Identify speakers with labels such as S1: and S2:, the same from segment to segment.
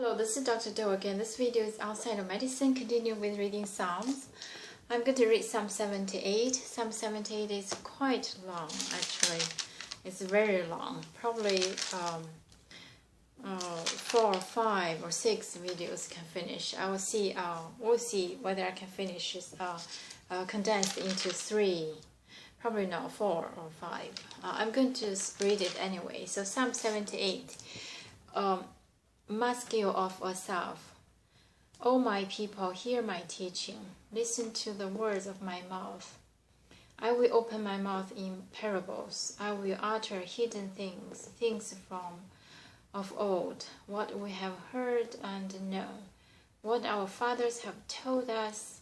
S1: Hello, this is Dr. Doe again. This video is outside of medicine. Continue with reading Psalms. I'm going to read Psalm 78. Psalm 78 is quite long, actually. It's very long. Probably 4 or 5 or 6 videos can finish. I will see. We'll see whether I can finish this condensed into 3. Probably not 4 or 5. I'm going to read it anyway. So Psalm 78. Maskil of Asaph. O my people, hear my teaching. Listen to the words of my mouth. I will open my mouth in parables. I will utter hidden things, things from of old, what we have heard and known, what our fathers have told us.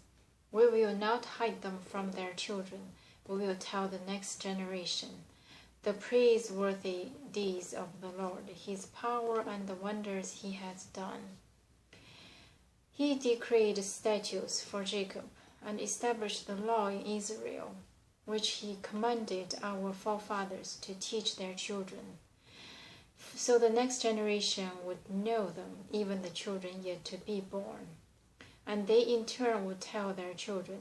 S1: We will not hide them from their children. We will tell the next generation the praiseworthy deeds of the Lord, his power and the wonders he has done. He decreed statutes for Jacob and established the law in Israel, which he commanded our forefathers to teach their children, so the next generation would know them, even the children yet to be born. And they in turn would tell their children.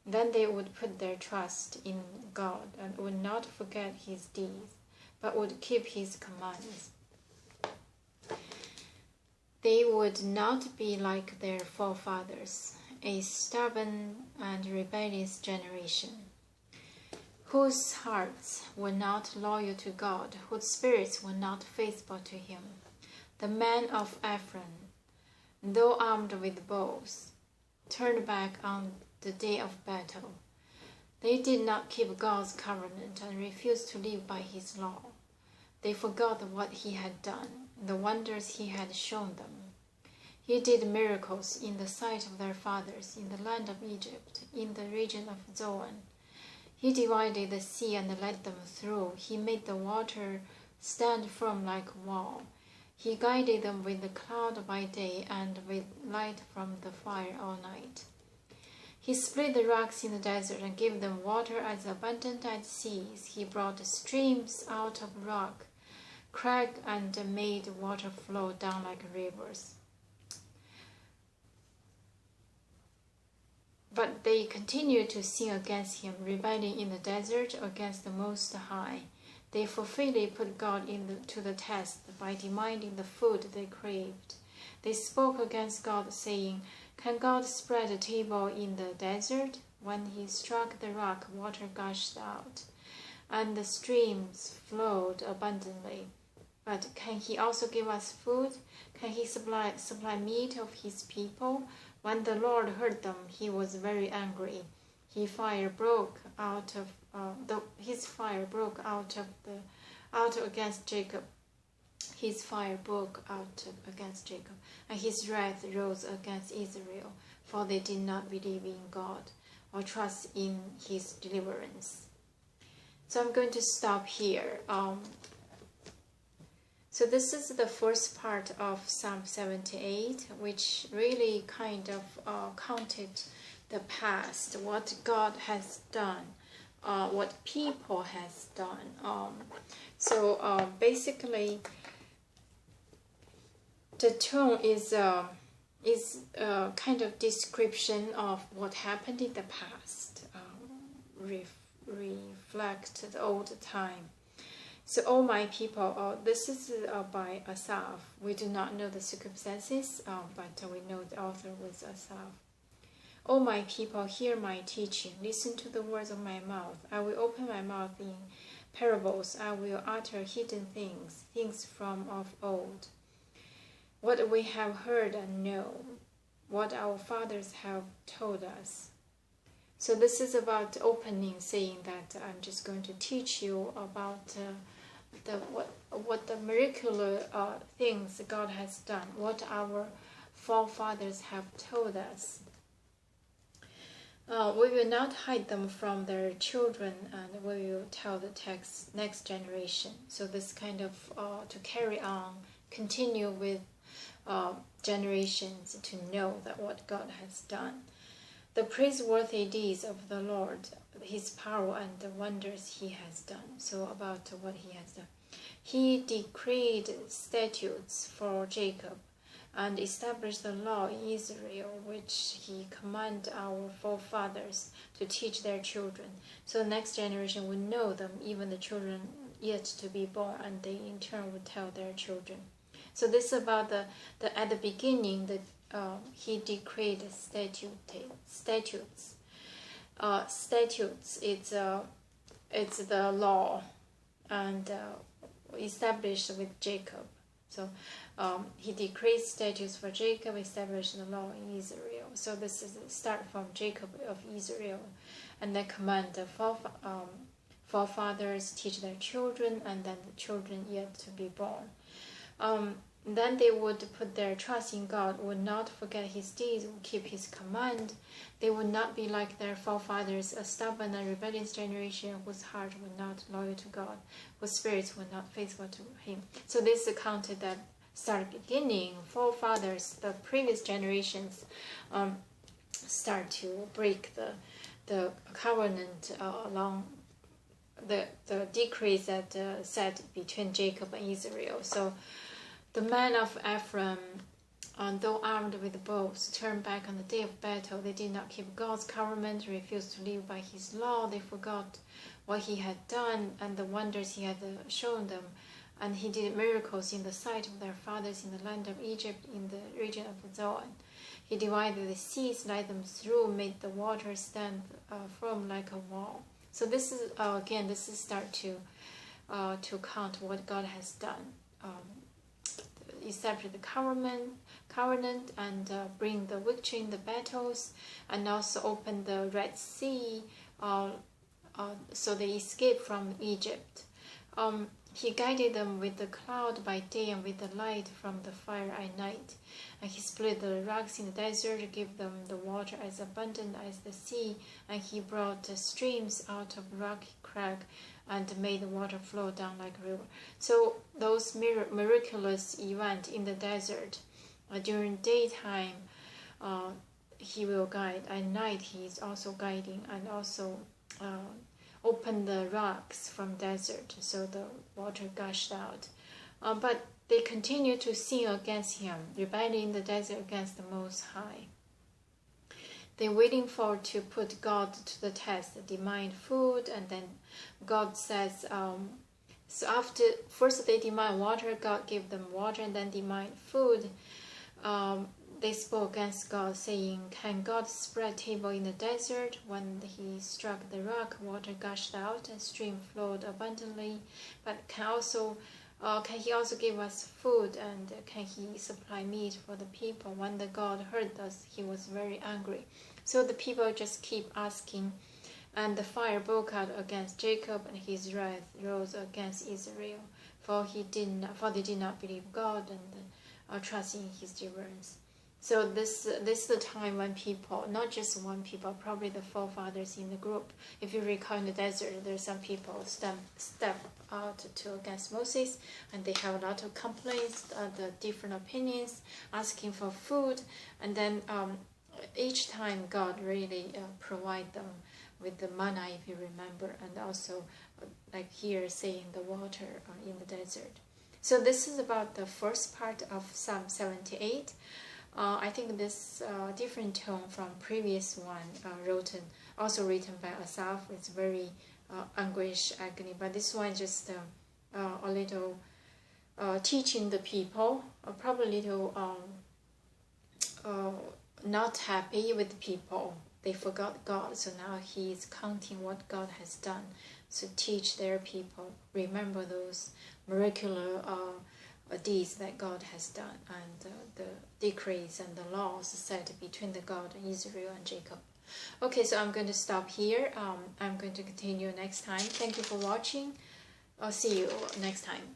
S1: Then they would put their trust in God and would not forget his deeds, but would keep his commands. They would not be like their forefathers, a stubborn and rebellious generation, whose hearts were not loyal to God, whose spirits were not faithful to him. The men of Ephraim, though armed with bows, turned back on the day of battle. They did not keep God's covenant and refused to live by his law. They forgot what he had done, the wonders he had shown them. He did miracles in the sight of their fathers in the land of Egypt, in the region of Zoan. He divided the sea and led them through. He made the water stand firm like a wall. He guided them with the cloud by day and with light from the fire all night. He split the rocks in the desert and gave them water as abundant as seas. He brought streams out of rock, crag, and made water flow down like rivers. But they continued to sin against him, rebelling in the desert against the Most High. They fulfilly put God to the test by demanding the food they craved. They spoke against God, saying, "Can God spread a table in the desert?" When he struck the rock, water gushed out, and the streams flowed abundantly. But can he also give us food? Can he supply meat of his people? When the Lord heard them, he was very angry. His fire broke out against Jacob. His fire broke out against Jacob, and his wrath rose against Israel, for they did not believe in God or trust in his deliverance. So I'm going to stop here. So this is the first part of Psalm 78, which really kind of counted the past, what God has done, what people has done. Basically, the tone is kind of description of what happened in the past, reflect the old time. So, O my people, this is by Asaph. We do not know the circumstances, but we know the author was Asaph. O my people, hear my teaching. Listen to the words of my mouth. I will open my mouth in parables. I will utter hidden things, things from of old, what we have heard and know, what our fathers have told us. So this is about opening, saying that I'm just going to teach you about what the miraculous things God has done, what our forefathers have told us. We will not hide them from their children, and we will tell the next generation. So this kind of to carry on, continue with generations to know that what God has done. The praiseworthy deeds of the Lord, his power and the wonders he has done. So about what he has done. He decreed statutes for Jacob and establish the law in Israel, which he commanded our forefathers to teach their children. So the next generation would know them, even the children yet to be born, and they in turn would tell their children. So this is about the at the beginning that he decreed statutes. Statutes. It's the law, and established with Jacob. So he decreed statutes for Jacob, established the law in Israel. So this is the start from Jacob of Israel, and then command the forefathers teach their children, and then the children yet to be born. Then they would put their trust in God, would not forget his deeds, would keep his command. They would not be like their forefathers, a stubborn and rebellious generation whose heart were not loyal to God, whose spirits were not faithful to him. So this is counted that start beginning, forefathers, the previous generations start to break the covenant along the decrees that set between Jacob and Israel. So the men of Ephraim, though armed with bows, turned back on the day of battle. They did not keep God's covenant, refused to live by his law. They forgot what he had done and the wonders he had shown them. And he did miracles in the sight of their fathers in the land of Egypt, in the region of Zoan. He divided the seas, led them through, made the water stand firm like a wall. So this is again, this is start to count what God has done. Establish the covenant and bring the victory in the battles, and also open the Red Sea, so they escaped from Egypt. He guided them with the cloud by day and with the light from the fire at night. And he split the rocks in the desert, gave them the water as abundant as the sea, and he brought the streams out of rocky crag and made the water flow down like a river. So those miraculous events in the desert, during daytime, he will guide. At night, he is also guiding, and also open the rocks from desert, so the water gushed out. But they continue to sin against him, rebelling in the desert against the Most High. They're waiting for to put God to the test, demand food, and then God says, so after first they demand water, God gave them water, and then demand food. They spoke against God, saying, "Can God spread table in the desert?" When he struck the rock, water gushed out and stream flowed abundantly. But can he also give us food, and can he supply meat for the people? When the God heard this, he was very angry. So the people just keep asking, and the fire broke out against Jacob, and his wrath rose against Israel, for they did not believe God and trust in his deliverance. So this is the time when people, not just one people, probably the forefathers in the group. If you recall in the desert, there's some people step out against Moses, and they have a lot of complaints, the different opinions, asking for food, and then each time God really provide them with the manna, if you remember, and also like here saying the water in the desert. So this is about the first part of Psalm 78. I think this different tone from previous one also written by Asaph. It's very anguish, agony, but this one just a little teaching the people, probably a little not happy with the people. They forgot God, so now he is counting what God has done. So teach their people, remember those miraculous deeds that God has done, and the decrees and the laws set between the God and Israel and Jacob. Okay, so I'm going to stop here. I'm going to continue next time. Thank you for watching. I'll see you next time.